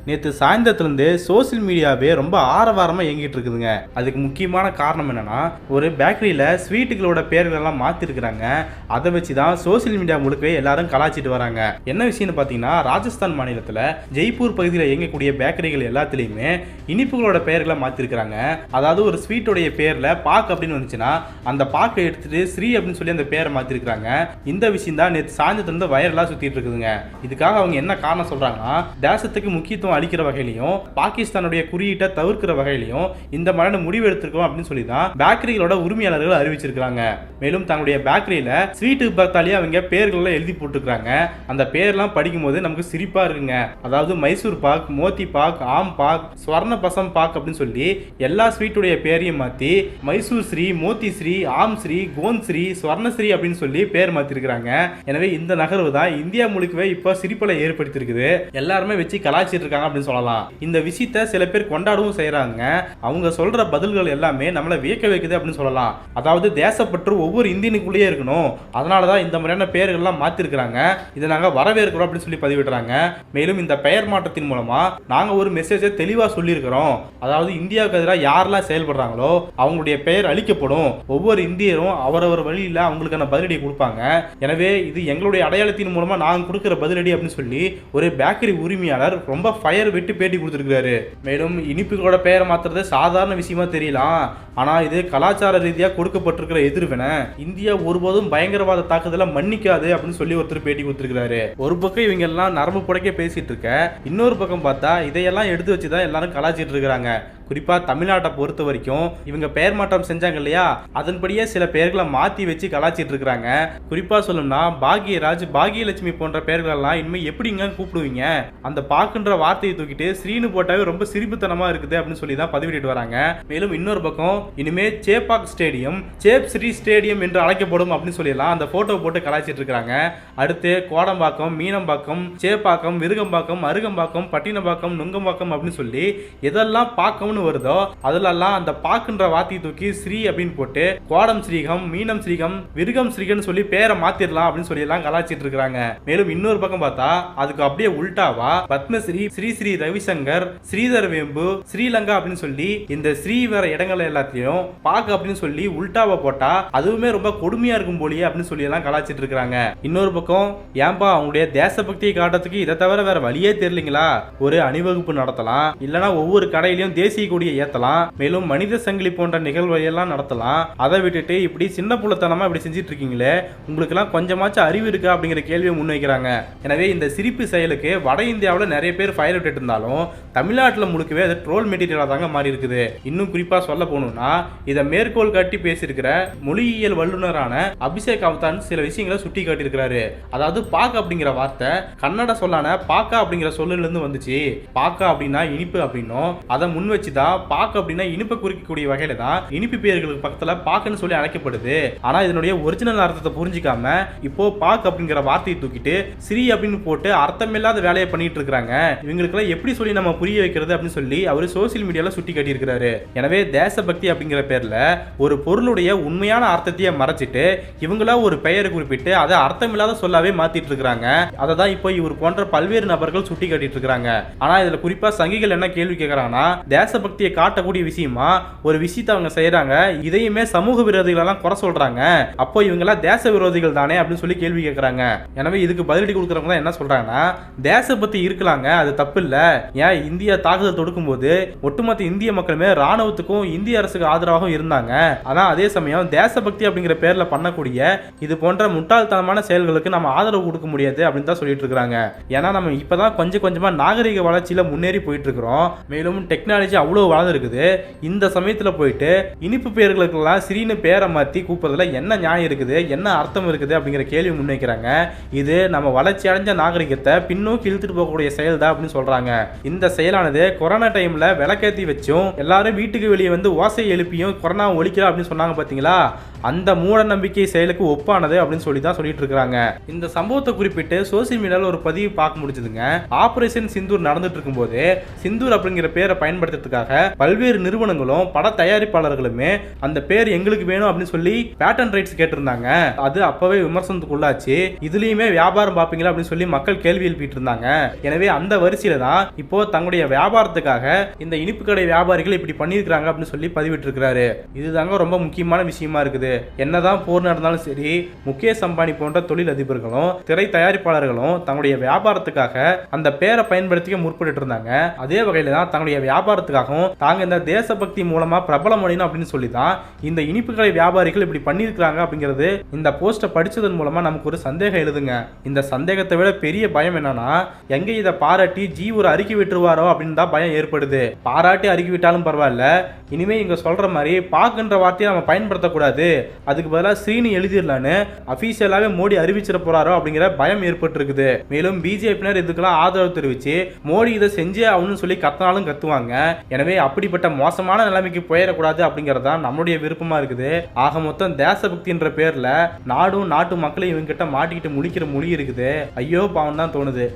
நேற்று சாயந்தரத்துலேருந்து சோசியல் மீடியாவே ரொம்ப ஆரவாரமாக இயங்கிட்டு இருக்குதுங்க. அதுக்கு முக்கியமான காரணம் என்னன்னா, ஒரு பேக்கரியில் ஸ்வீட்டுகளோட பேர்களெல்லாம் மாற்றிருக்கிறாங்க. அதை வச்சு தான் சோசியல் மீடியா முழுக்கவே எல்லாரும் கலாச்சிட்டு வராங்க. என்ன விஷயம்னு பார்த்தீங்கன்னா, ராஜஸ்தான் மாநிலத்தில் ஜெய்ப்பூர் பகுதியில் இயங்கக்கூடிய பேக்கரிகள் எல்லாத்துலேயுமே இனிப்புகளோட பெயர்களை மாற்றிருக்கிறாங்க. அதாவது ஒரு ஸ்வீட்டோடைய பேரில் பாக் அப்படின்னு வந்துச்சுன்னா அந்த பாக்கை எடுத்துட்டு ஸ்ரீ அப்படின்னு சொல்லி அந்த பேரை மாற்றிருக்கிறாங்க. இந்த விஷயம் தான் நேற்று சாயந்தரத்துலேருந்து வைரலாக சுற்றிட்டு இருக்குதுங்க. இதுக்காக அவங்க என்ன காரணம் சொல்கிறாங்கன்னா, தேசத்துக்கு முக்கியத்துவம் அளிக்கிற வகையிலையும் பாகிஸ்தானுடைய குறியீட்டை தவிர்க்கிற வகையிலையும் இந்த மாதிரியான முடிவு எடுத்திருக்கோம் அப்படின்னு சொல்லி தான் பேக்கரிகளோட உரிமையாளர்கள் அறிவிச்சிருக்காங்க. மேலும் தங்களுடைய பேக்கரியில ஸ்வீட்டு பார்த்தாலே அவங்க பேர்களெல்லாம் எழுதி போட்டுருக்காங்க. அந்த பேர்லாம் படிக்கும் போது நமக்கு சிரிப்பா இருக்குங்க. அதாவது மைசூர் பாக், மோத்தி பாக், ஆம் பாக், ஸ்வர்ண பசம் பாக் அப்படின்னு சொல்லி எல்லா ஸ்வீட்டுடைய பேரையும் மாற்றி மைசூர் ஸ்ரீ, மோத்தி ஸ்ரீ, ஆம் ஸ்ரீ, கோன் ஸ்ரீ, ஸ்வர்ணஸ்ரீ அப்படின்னு சொல்லி பேர் மாத்திருக்காங்க. எனவே இந்த நகர்வு தான் இந்தியா முழுக்கவே இப்போ சிரிப்பலை ஏற்படுத்தியிருக்குது. எல்லாருமே வச்சு கலாச்சிட்டு இருக்காங்க அப்படின்னு சொல்லலாம். இந்த விஷயத்தை சில பேர் கொண்டாடவும் செய்யறாங்க. அவங்க சொல்ற பதில்கள் எல்லாமே நம்மளை வியக்க வைக்குது அப்படின்னு சொல்லலாம். அதாவது தேசப்பற்று ஒவ்வொரு இந்தியனுக்குள்ளேயே இருக்கணும், அதனாலதான் இந்த மாதிரியான பெயர்கள்லாம் மாத்திருக்கிறாங்க, இதை நாங்க வரவேற்கிறோம் அப்படின்னு சொல்லி பதிவிடுறாங்க. மேலும் இந்த பெயர் மாற்றத்தின் மூலமா நாங்க ஒரு மெசேஜை தெளிவா சொல்லியிருக்கிறோம். அதாவது இந்தியாவுக்கு எதிராக யாரெல்லாம் செயல்படுறாங்களோ அவங்களுடைய பெயர் அழிக்கப்படும். ஒவ்வொரு இந்தியரும் அவரவர் வழியில் அவங்களுக்கான பதிலடி கொடுப்பாங்க. எனவே இது எங்களுடைய அடையாளத்தின் மூலமா நாங்க கொடுக்கிற பதிலடி அப்படின்னு சொல்லி ஒரு பேக்கரி உரிமையாளர் ரொம்ப ஃபயர் விட்டு பேட்டி கொடுத்திருக்காரு. மேலும் இனிப்புகளோட பெயரை மாத்துறது சாதாரண விஷயமா தெரியலாம், ஆனா இது கலாச்சார ரீதியாக கொடுக்கப்பட்டிருக்கிற எதிர்வினை. இந்தியா ஒருபோதும் பயங்கரவாத தாக்குதலை மன்னிக்காது அப்படின்னு சொல்லி ஒருத்தர் பேட்டி கொடுத்திருக்காரு. ஒரு பக்கம் இவங்க எல்லாம் நரம்பு புடைக்க பேசிட்டு இருக்க, இன்னொரு பக்கம் பார்த்தா இதையெல்லாம் எடுத்து வச்சுதான் எல்லாரும் கலாச்சிட்டு இருக்கிறாங்க. குறிப்பா தமிழ்நாட்டை பொறுத்த வரைக்கும் இவங்க பெயர் மாற்றம் செஞ்சாங்க இல்லையா, அதன்படியே சில பெயர்களை மாத்தி வச்சு கலாச்சிட்டு இருக்கிறாங்க. குறிப்பா சொல்லணும்னா பாக்யராஜ், பாக்யலட்சுமி போன்ற பெயர்கள் எல்லாம் இனிமே எப்படிங்க கூப்பிடுவீங்க? அந்த பாக்குன்ற வார்த்தையை தூக்கிட்டு ஸ்ரீனு போட்டாவே ரொம்ப சிரிப்புத்தனமா இருக்குது அப்படின்னு சொல்லி தான் பதிவிட்டு வராங்க. மேலும் இன்னொரு பக்கம் இனிமே சேப்பாக் ஸ்டேடியம் சேப் ஸ்ரீ ஸ்டேடியம் என்று அழைக்கப்படும் அப்படின்னு சொல்லலாம் அந்த போட்டோ போட்டு கலாச்சிட்டு இருக்காங்க. அடுத்து கோடம்பாக்கம், மீனம்பாக்கம், சேப்பாக்கம், விருகம்பாக்கம், அருகம்பாக்கம், பட்டினப்பாக்கம், நுங்கம்பாக்கம் அப்படின்னு சொல்லி எதெல்லாம் பாக்கம் வருதோ அதுலெல்லாம் அந்த பாக்குன்ற வார்த்தையை தூக்கி ஸ்ரீ அப்படின்னு போட்டு கோடம் ஸ்ரீகம், மீனம் ஸ்ரீகம், விருகம் ஸ்ரீகம் சொல்லி பேரை மாத்திரலாம் அப்படின்னு சொல்லி எல்லாம் கலாச்சிட்டு இருக்காங்க. மேலும் இன்னொரு பக்கம் பார்த்தா அதுக்கு அப்படியே உல்டாவா பத்மஸ்ரீ, ஸ்ரீ ஸ்ரீ ரவிசங்கர், ஸ்ரீதர் வேம்பு, ஸ்ரீலங்கா அப்படின்னு சொல்லி இந்த ஸ்ரீ வேற இடங்கள் எல்லாத்தையும் பாக்கு அப்படின்னு சொல்லி உல்டாவா போட்டா அதுவுமே ரொம்ப கொடுமையா இருக்கும் போலியே அப்படின்னு சொல்லி எல்லாம் கலாச்சிட்டு இருக்காங்க. இன்னொரு பக்கம் ஏன்பா அவங்களுடைய தேசபக்தியை காட்டுறதுக்கு இதை தவிர வேற வழியே தெரியலீங்களா? ஒரு அணிவகுப்பு நடத்தலாம், இல்லனா ஒவ்வொரு கடையிலையும் தேசிய கொடியை ஏத்தலாம், மேலும் மனித சங்கிலி போன்ற நிகழ்வை எல்லாம் நடத்தலாம். அதை விட்டுட்டு இப்படி சின்ன புலத்தனமா இப்படி செஞ்சிட்டு இருக்கீங்களே, உங்களுக்கு எல்லாம் கொஞ்சமாச்சும் அறிவு இருக்கா அப்படிங்கிற கேள்வியை முன்வைக்கிறாங்க. எனவே இந்த சிரிப்பு செயலுக்கு வட இந்தியாவில் நிறைய பேர் ஃபயர் விட்டு இருந்தாலும் தமிழ்நாட்டில் முழுக்கவே அது ட்ரோல் மெட்டீரியலாக தாங்க மாறி இருக்குது. இன்னும் குறிப்பா சொல்ல போகணும்னா இதை மேற்கோள் காட்டி பேசியிருக்கிற மொழியியல் வல்லுநரான அபிஷேக் அவதான் சில விஷயங்களை சுட்டி காட்டியிருக்கிறாரு. அதாவது பாக் அப்படிங்கிற வார்த்தை கன்னட சொல்லான பாக்கா அப்படிங்கிற சொல்லுல இருந்து வந்துச்சு. பாக்கா அப்படின்னா இனிப்பு அப்படின்னும், அதை முன் வச்சு பாக் அப்படின்னா இனிப்பை குறிக்கக்கூடிய வகையில தான் இனிப்பு பேர்களுக்கு பக்கத்துல பாக்குன்னு சொல்லி அழைக்கப்படுது. ஆனா இதனுடைய ஒரிஜினல் அர்த்தத்தை புரிஞ்சிக்காம இப்போ பாக் அப்படிங்கிற வார்த்தையை தூக்கிட்டு ஸ்ரீ அப்படின்னு போட்டு அர்த்தமில்லாத வேலையை பண்ணிட்டு இருக்காங்க. இவங்களுக்கெல்லாம் எப்படி சொல்லி நம்ம புரிய வைக்கிறது அப்படின்னு சொல்லி அவர் சோசியல் மீடியால சுட்டி காட்டியிருக்கிறாரு. எனவே தேசபக்தி அப்படிங்கிற பேர்ல ஒரு பொருளுடைய உண்மையான அர்த்தத்தையே மறைச்சிட்டு இவங்களா ஒரு பெயரை குறிப்பிட்டு அதை அர்த்தமில்லாத சொல்லாவே மாத்திட்டு இருக்காங்க. அதை தான் இப்போ இவர் போன்ற பல்வேறு நபர்கள் சுட்டி காட்டிட்டு இருக்காங்க. ஆனா இதுல குறிப்பா சங்கிகள் என்ன கேள்வி கேட்கறாங்கன்னா, தேசபக்தியை காட்டக்கூடிய விஷயமா ஒரு விஷயத்தை அவங்க செய்யறாங்க, இதையுமே சமூக விரோதிகள் எல்லாம் குறை சொல்றாங்க, அப்போ இவங்க எல்லாம் தேச விரோதிகள் தானே அப்படின்னு சொல்லி கேள்வி கேட்கறாங்க. எனவே இதுக்கு பதிலடி கொடுக்கறவங்க என்ன சொல்றாங்கன்னா, தேசபக்தி இருக்கலாங்க, அது தப்பு இல்ல. ஏன் இந்தியா தாக்குதல் தொடுக்கும் போது ஒட்டுமொத்த இந்திய மக்களுமே ராணுவத்துக்கும் இந்திய அரசுக்கு ஆதரவாகவும் இருந்தாங்க. ஆனா அதே சமயம் தேசபக்தி அப்படிங்கிற பேர்ல பண்ணக்கூடிய இது போன்ற முட்டாள்தனமான செயல்களுக்கு நம்ம ஆதரவு கொடுக்க முடியாது அப்படின்னு தான் சொல்லிட்டு இருக்காங்க. ஏன்னா நம்ம இப்பதான் கொஞ்சம் கொஞ்சமா நாகரிக வளர்ச்சியில முன்னேறி போயிட்டு இருக்கிறோம். மேலும் டெக்னாலஜி அவ்வளவு வளர்ந்துருக்குது. இந்த சமயத்துல போயிட்டு இனிப்பு பேர்களுக்கெல்லாம் ஸ்ரீனு பேரை மாத்தி கூப்பிடுறதுல என்ன நியாயம் இருக்குது, என்ன அர்த்தம் இருக்குது அப்படிங்கிற கேள்வி முன்வைக்கிறாங்க. இது நம்ம வளர்ச்சி அடைஞ்ச நாகரிகத்தை பின்னோக்கி இழுத்துட்டு போகக்கூடிய செயல் தான் அப்படின்னு சொல்றாங்க. இந்த செயலானது கொரோனா டைம்ல விளக்கேத்தி வச்சும் எல்லாரும் வீட்டுக்கு வெளியே வந்து ஓசை எழுப்பியும் கொரோனா ஒழிக்கலாம் அப்படின்னு சொன்னாங்க பாத்தீங்களா, அந்த மூட நம்பிக்கை செயலுக்கு ஒப்பானது அப்படின்னு சொல்லி தான் சொல்லிட்டு இருக்காங்க. இந்த சம்பவத்தை குறிப்பிட்டு சோசியல் மீடியாவில் ஒரு பதிவு பார்க்க முடிஞ்சதுங்க. ஆபரேஷன் சிந்தூர் நடந்துட்டு இருக்கும் போது சிந்தூர் அப்படிங்கிற பேரை பயன்படுத்துறதுக்காக பல்வேறு நிறுவனங்களும் பட தயாரிப்பாளர்களுமே அந்த பேர் எங்களுக்கு வேணும் அப்படின்னு சொல்லி பேட்டன் ரைட்ஸ் கேட்டிருந்தாங்க. அது அப்பவே விமர்சனத்துக்குள்ளாச்சு. இதுலயுமே வியாபாரம் பார்ப்பீங்களா அப்படின்னு சொல்லி மக்கள் கேள்வி எழுப்பிட்டு இருந்தாங்க. எனவே அந்த வரிசையில தான் இப்போ தங்களுடைய வியாபாரத்துக்காக இந்த இனிப்பு கடை வியாபாரிகள் இப்படி பண்ணியிருக்காங்க அப்படின்னு சொல்லி பதிவிட்டு இருக்கிறாரு. இதுதாங்க ரொம்ப முக்கியமான விஷயமா இருக்குது. என்னதான் போர் நடந்தாலும் சரி, முகேஷ் அம்பானி போன்ற தொழில் அதிபர்களும் திரை தயாரிப்பாளர்களும் தங்களுடைய வியாபாரத்துக்காக அந்த பேரை பயன்படுத்திக்க முற்பட்டு இருந்தாங்க. அதே வகையில தான் தங்களுடைய வியாபாரத்துக்காகவும் தாங்க இந்த தேசபக்தி மூலமா பிரபலம் அடையணும் அப்படின்னு சொல்லி தான் இந்த இனிப்பு கடை வியாபாரிகள் இப்படி பண்ணியிருக்காங்க அப்படிங்கிறது இந்த போஸ்ட்டை படிச்சதன் மூலமா நமக்கு ஒரு சந்தேகம் எழுதுங்க. இந்த சந்தேகத்தை விட பெரிய பயம் என்னன்னா, எங்க இதை பாராட்டி ஜி ஒரு அறிக்கை விட்டுருவாரோ அப்படின்னு தான் பயம் ஏற்படுது. பாராட்டி அறிக்கை விட்டாலும் பரவாயில்ல, இனிமே இங்க சொல்ற மாதிரி பாக்குன்ற வார்த்தையை நம்ம பயன்படுத்தக்கூடாது, அதுக்கு பதிலாக ஸ்ரீனி எழுதிடலான்னு அபிஷியலாவே மோடி அறிவிச்சிட போறாரோ அப்படிங்கிற பயம் ஏற்பட்டு இருக்குது. மேலும் பிஜேபியினர் இதுக்கெல்லாம் ஆதரவு தெரிவிச்சு மோடி இதை செஞ்சே ஆகணும்னு சொல்லி கத்தினாலும் கத்துவாங்க. எனவே அப்படிப்பட்ட மோசமான நிலைமைக்கு போயிடக்கூடாது அப்படிங்கறதா நம்மளுடைய விருப்பமா இருக்குது. ஆக மொத்தம் தேசபக்தின்ற பேர்ல நாடும் நாட்டு மக்களையும் இவங்க கிட்ட மாட்டிக்கிட்டு முடிக்கிற மொழி இருக்குது. ஐயோ பாவம் தான் தோணுது.